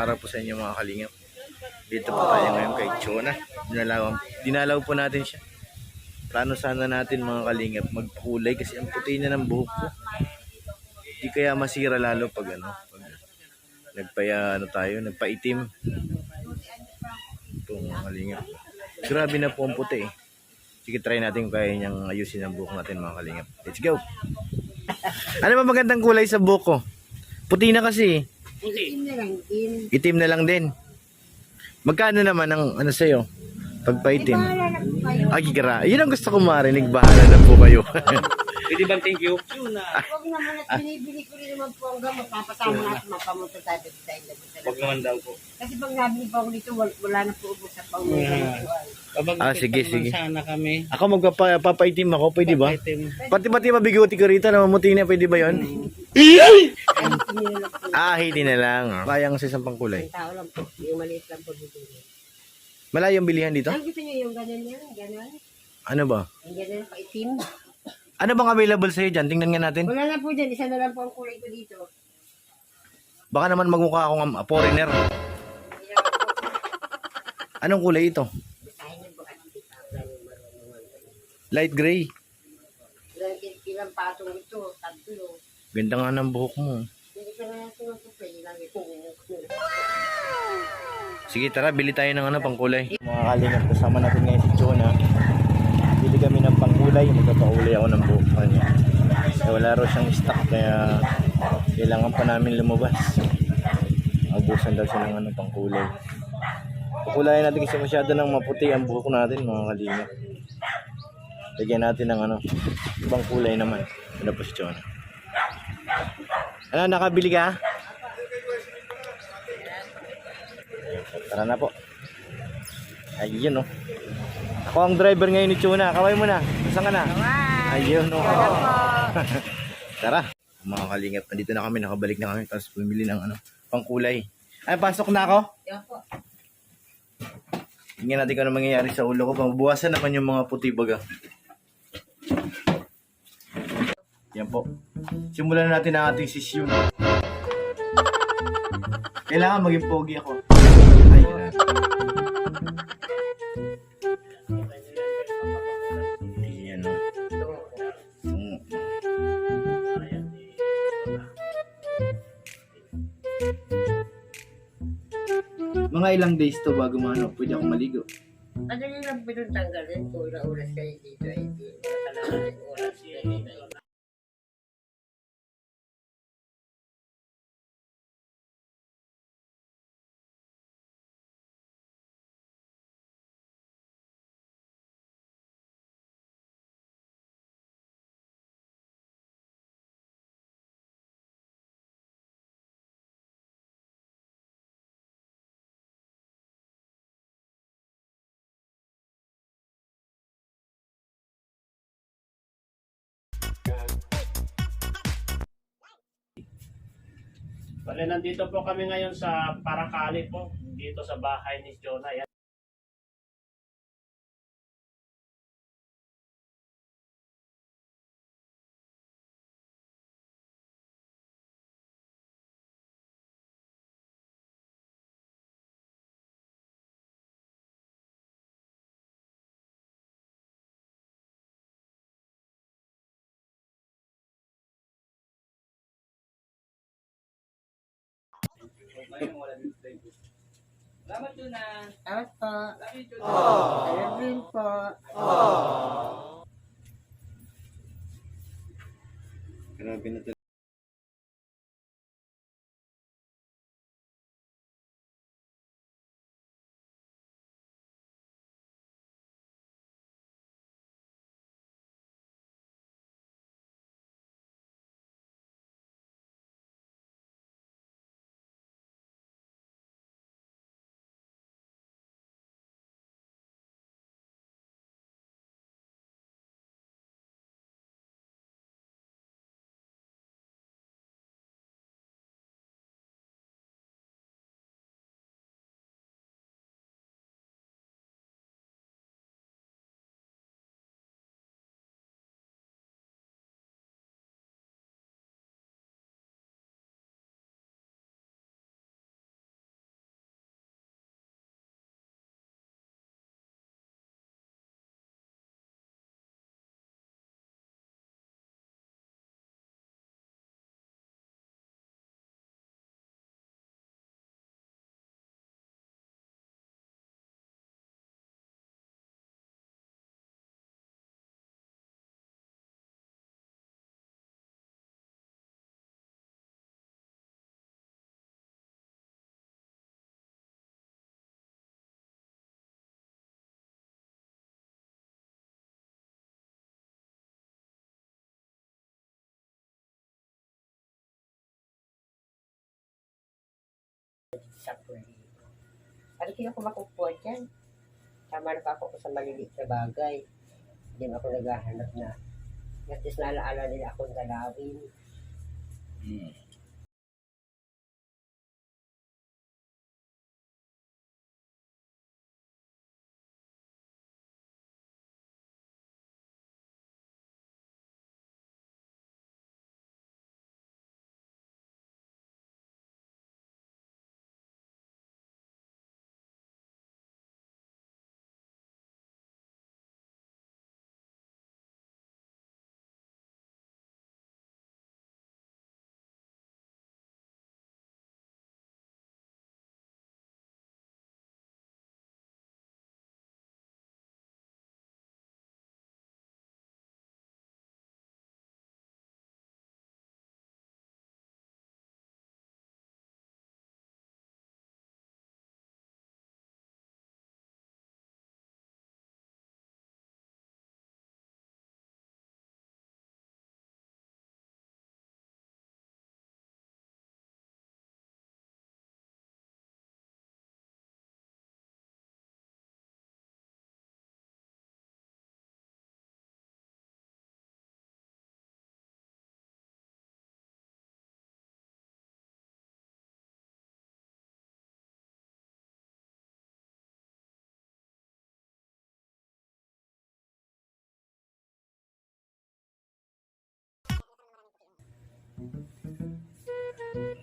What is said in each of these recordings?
araw po sa inyo mga kalingap. Dito po tayo ngayon kay Chona. Dinalaw po natin siya. Plano sana natin mga kalingap magkulay kasi ang puti niya ng buhok ko. Di kaya masira lalo pag nagpaitim. Ito mga kalingap. Grabe na po ang puti eh. Sige, try natin kung kaya niyang ayusin ang buhok natin mga kalingap. Let's go! Ano ba magandang kulay sa buhok ko? Puti na kasi. Itim na lang din. Magkano naman ang ano sa'yo? Pagpaitim? Ay, gara. Yun ang gusto ko marinig. Bahala na po kayo. Pwede bang thank you? Huwag naman at binibili ko rin naman po hanggang mapapasama natin mapamunta tayo dahil Huwag naman daw po. kasi pag nabili pa ako dito, wala na po ubos sa pangmutuan. Sige. Sana kami. Ako magpapaitim ako. Pwede ba? Item. Pati mabiguti ko rito. Namamuti na. Pwede ba yun? Hindi na lang. Bayang sa isang pangkulay. Ang tao lang po, yung maliit lang po bibili. Malayo ang bilihan dito? Ang gusto nyo yung ganun yan, ganun. Ano ba? Yung ganun, paitim. Ano bang available sa'yo dyan? Tingnan nga natin. Wala na po dyan, isa na lang po ang kulay ko dito. Baka naman magmukha akong foreigner. Anong kulay ito? Basahin niyo po at marunong. Light gray. Ilang patong ito, tatlo. Ganda nga ng buhok mo. Hindi ka na natin magpapay, ilang ito. Sige, tara, bili tayo ng pangkulay. Mga kalingap, kasama natin ngayon si Chona. Bili kami ng pangkulay. Magpapakulay ako ng buhok pa niya. Wala raw siyang stock, kaya kailangan pa namin lumabas. Abusan daw siya ng pangkulay. Pukulayan natin kasi masyado ng maputi ang buhok natin, mga kalingap. Lagyan natin ng ibang kulay naman. Ano po si Chona? Ano, nakabili ka? Tara na po. Ayun oh. Ako ang driver ngayon ni Chona. Kaway mo na. Saan ka na? Ayun oh. Tara. Mga kalingap, nandito na kami. Nakabalik na kami. Tapos bumili ng pangkulay. Ay, pasok na ako? Tingnan natin kung ano mangyayari sa ulo ko. Mabuwasan naman yung mga puti baga. Yan po. Simulan na natin ang ating sisyon. Kailangan maging pogi ako. Ayun na. Ayan o. Mga ilang days to bago pwede akong maligo. Madali lang po itong tanggalin. Kung ilang oras kayo dito ay hindi. Kailangan oras kayo dito. Bale, nandito po kami ngayon sa Paracali po. Dito sa bahay ni Chona. Yan. Salamat po. I love you po. Grabe na Sa puli. Sabi ko ako makukuha dyan. Tama na pa ako sa maliliit na bagay. Hindi na ako naghahanap na. At least nalaala nila akong dalawin.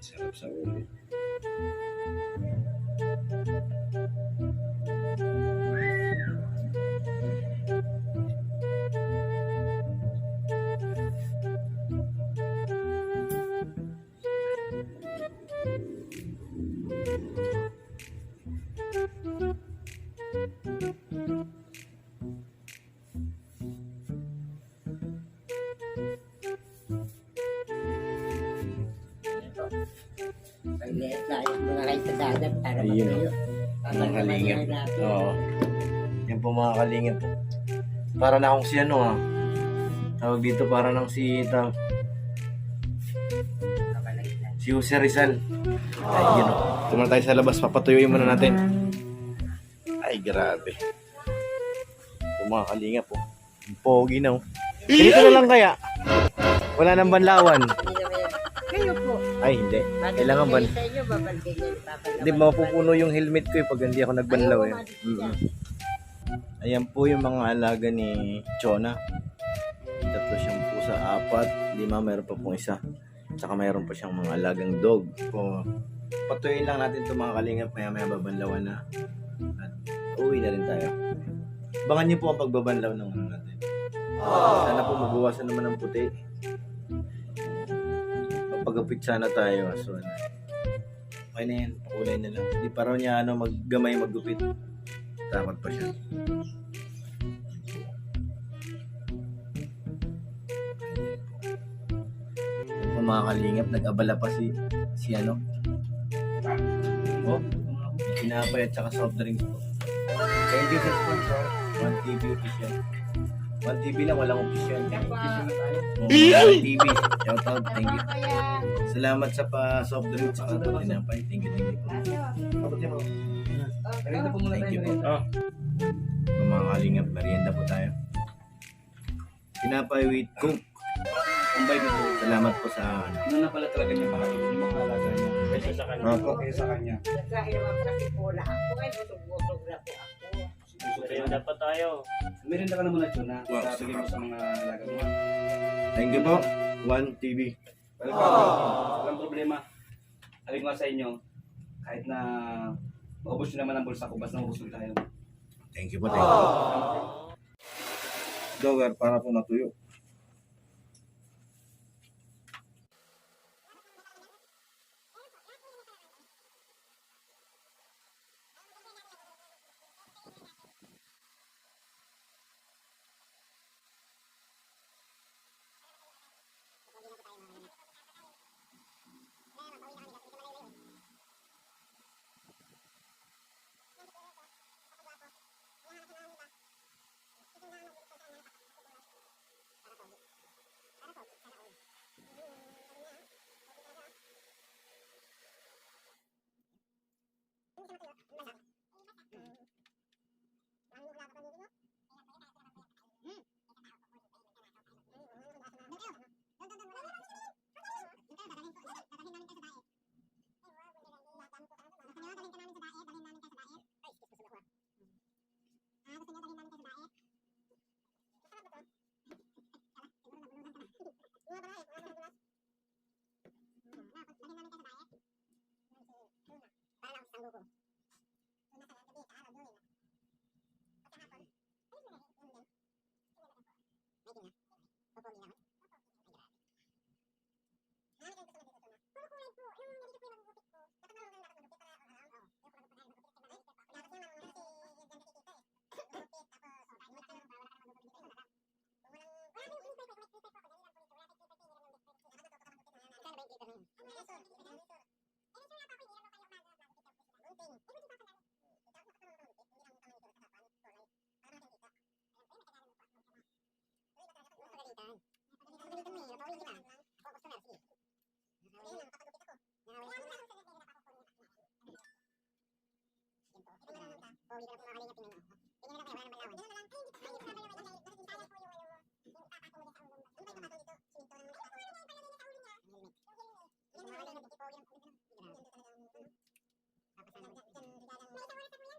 Sarap sa ulo. Pag-liit na yung mga kayo sa dagat para Ayun, matuyo. Mga kalingap. Oo. Yan po mga kalingap. Para na akong si ano ah. Tawag dito para nang si si Jose Rizal. Ay, yun o. Tumala tayo sa labas. Papatuyuin muna natin. Ay, grabe. Ito mga kalingap po. Ang pogi na oh. Ganito na lang kaya. Wala nang banlawan. Hindi naman yan. Kayo po. Ay, hindi. Kailangan ban. Sa inyo, babalikin yan. Hindi, mapupuno yung helmet ko pag hindi ako nagbanlaw eh. Ayan po yung mga alaga ni Chona. Tatlo siyang pusa, 4, 5, mayroon pa pong isa. Tsaka mayroon pa siyang mga alagang dog. So, patuloy lang natin itong mga kalingap, maya babanlawan na. At uwi na rin tayo. Abangan niyo po ang pagbabanlaw ng ano natin. Sana po mabawasan naman ng puti. Pagapit sana tayo. So, okay na yan. Pakulay na lang. Hindi pa raw niya maggamay maggupit. Takot pa siya. Yung mga kalingap, nag-abala pa si oh, pinapay at saka soft drinks po. Thank you sa sponsor. 1TV official. 1TV lang, walang official. Oh, 1TV. Shout out, thank you. Salamat sa soft drinks at saka pinapay. Thank you. Thank you po. Oh. Mga kalingap, merienda po tayo. Pinapay with coke. Salamat po sa Ano na pala talaga niya para yung mga alaga niya. Kaysa sa kanya. Okay sa kanya. Dahil naman kasi pula ako, ay busog-busog na po ako. Kaya dapat tayo. Meron ka naman na dyan na sabi mo sa mga alaga mo. Thank you po. 1TV. Walang problema. Sabi ko nga sa inyo, kahit na maubos nyo naman ang bulsa ko, basta maubos tayo. Thank you po. Thank you. Dogar, para po matuyo.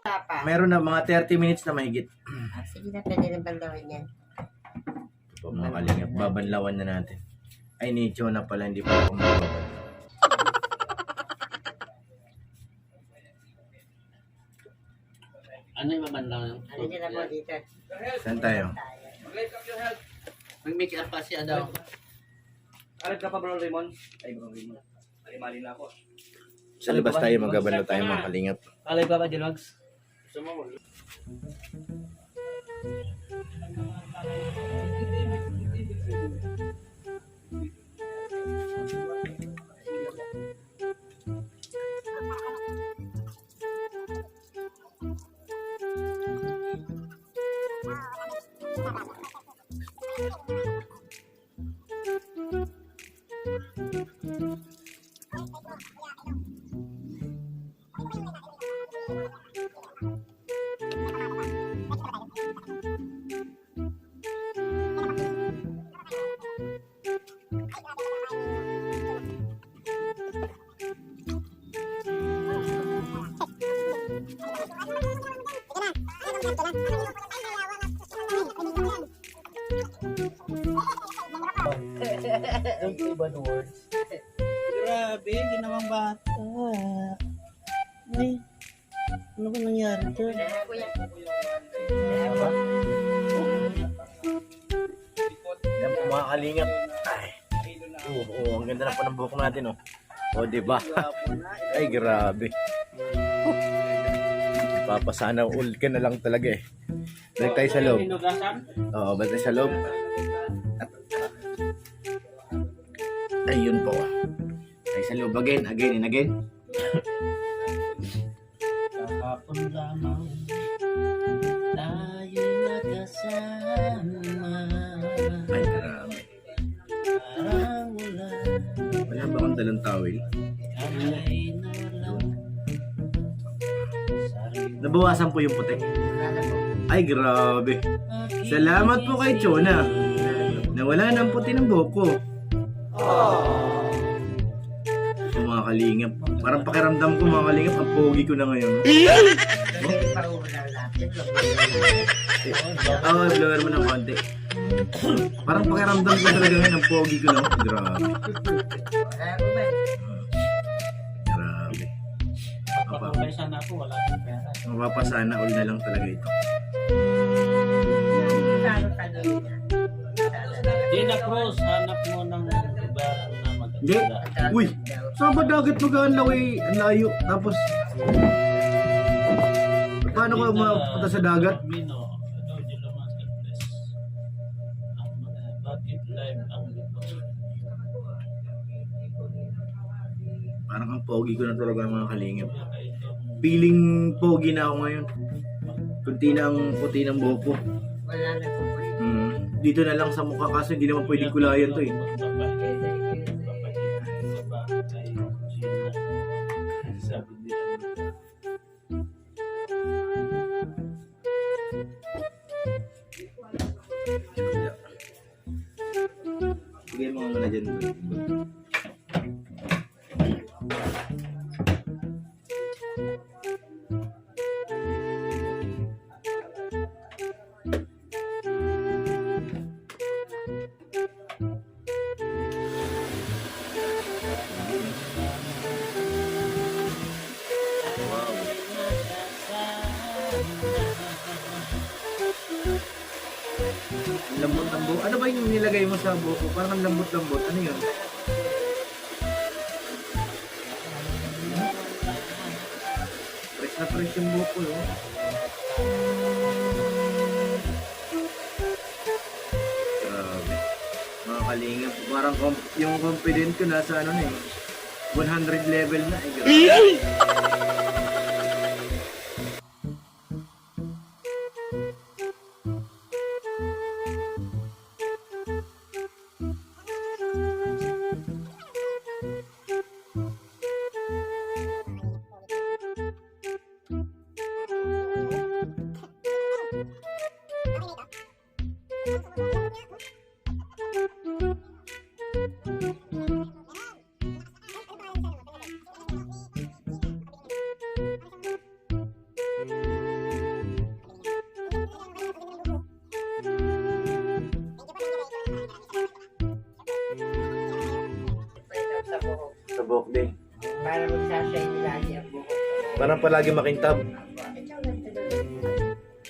Tapa. Meron na mga 30 minutes na mahigit. Sige na, pwede rin bandawin yan. Ito mga kalingap, babanlawan na natin. Ay, ni Jonah pala, hindi pa ako mababan. Ano yung mabanlaw? Ano nyo na po dito? Saan tayo? Mag-light up your health. Mag-make up pa siya daw. Alit ka pa bro Raymond? Ay bro Raymond. Mali na ako. Sa labas tayo, magabalo tayo mga kalingap. Alay ba ba, Jilogs? Gusto mo? Ang ibang words. Grabe, ginawang bata. Ay, ano ba nangyari dyan? Kuya. Yan po mga kalingap. Ay. Oo, ang ganda na po ng buhok natin, oh. O, diba? Ay, grabe. Papasana all ka na lang talaga eh. Balik tayo sa loob. Oo, balik tayo sa loob. Ayun po. Tayo sa loob again and again. Kahapon lamang tayo'y magkasama. Ay, grabe. Parang wala Wala ba akong dalang towel? kamay na walang sarili. Nabawasan po yung puti. Ay, grabe. Salamat po kay Chona. Nawala ng puti ng buhok ko. Ito mga kalingap. Parang pakiramdam ko mga kalingap, ang pogi ko na ngayon. Oo, blower mo ng konti. Parang pakiramdam ko talaga ngayon, ang pogi ko na. Grabe. Grabe. Kapag sana ako, wala akong pera. Mapapasana all na lang talaga ito. Dina Cruz, hanap mo ng lugar na Hindi. maganda. Uy, saan ba dagat mag-aanlaw eh? Ang layo. Tapos, paano ko mapunta sa dagat? Mino, ito, Jilo Marketplace. Bakit live ang lupa? Parang ang pogi ko na talaga mga kalingap. Feeling pogi na ako ngayon. Kunti na ang puti ng buhok ko. Wala na po. Dito na lang sa mukha kasi hindi naman pwedeng kulayan to eh. Sabi nila. Sige mga muna dyan. Wow. Lambot ng buhok. Ano ba yung nilagay mo sa buhok ko? Parang ang lambot-lambot. Ano yun? Fresh na fresh yung buhok ko, no? Grabe. Mga kalingap. Parang yung confident ko nasa ano na eh. 100 level na eh. Grabe. Sa buhok. Sa buhok din. Para magsashine lagi ang buhok. Parang palagi makintab. Ito lang tuloy.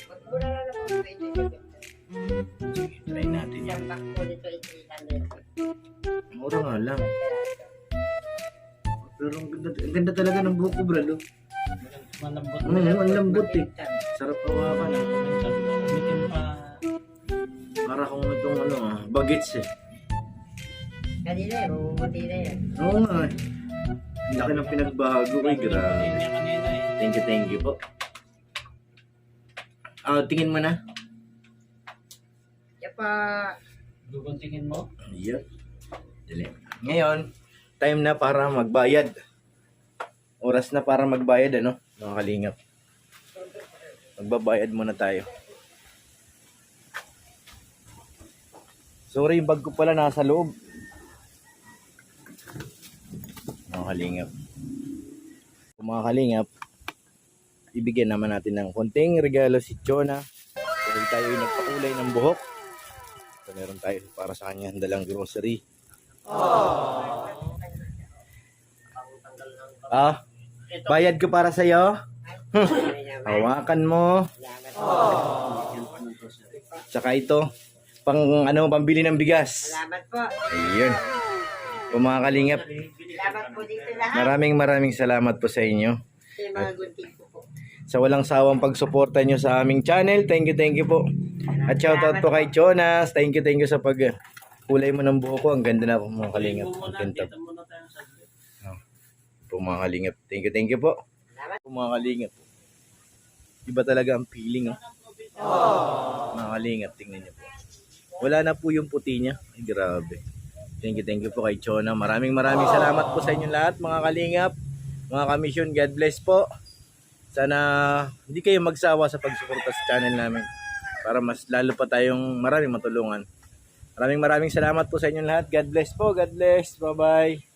Magmura na lang ako 20. Try natin yan. Isang pack po nito ay 300. Mura nga lang. Pero ang ganda talaga ng buhok ko, bro. Malambot. Ang lambot eh. Sarap hawakan eh. Bitin pa. Para kung itong ano bagets eh. Kanina eh, bumubuti na yan. Oo nga eh. Ang laki ng pinagbago eh. Grabe. Niya kanina eh. Thank you po. Tingin mo na. Yan pa. Guguntingin mo? Yep. Dali. Ngayon, time na para magbayad. Oras na para magbayad, ano? Mga kalingap. Magbabayad muna tayo. Sorry, yung bag ko pala nasa loob. Mga kalingap. Kung mga kalingap, ibigyan naman natin ng konting regalo si Chona. Dahil tayo ay nagpakulay ng buhok. So, meron tayo para sa kanya dalang grocery. Bayad ko para sa'yo. Hawakan mo. Tsaka ito, pambili ng bigas. Salamat po. Ayun. Kung mga kalingap, Salamat po dito lahat. maraming salamat po sa inyo. Sa mga gunting ko po. Sa walang sawang pagsuporta nyo sa aming channel. Thank you po. At shoutout po kay Jonas. Thank you sa kulay mo ng buhok ko. Ang ganda na po mga kalingap. Ang kintab. Dito muna tayo saglit. Po mga kalingap. Thank you po. Po mga kalingap. Iba talaga ang feeling. Mga kalingap, tingnan nyo po. Wala na po yung puti niya. Ay, grabe. Thank you po kay Chona. Maraming salamat po sa inyo lahat mga kalingap. Mga kamisyon, God bless po. Sana hindi kayo magsawa sa pagsuporta sa channel namin para mas lalo pa tayong maraming matulungan. Maraming salamat po sa inyo lahat. God bless po. God bless. Bye-bye.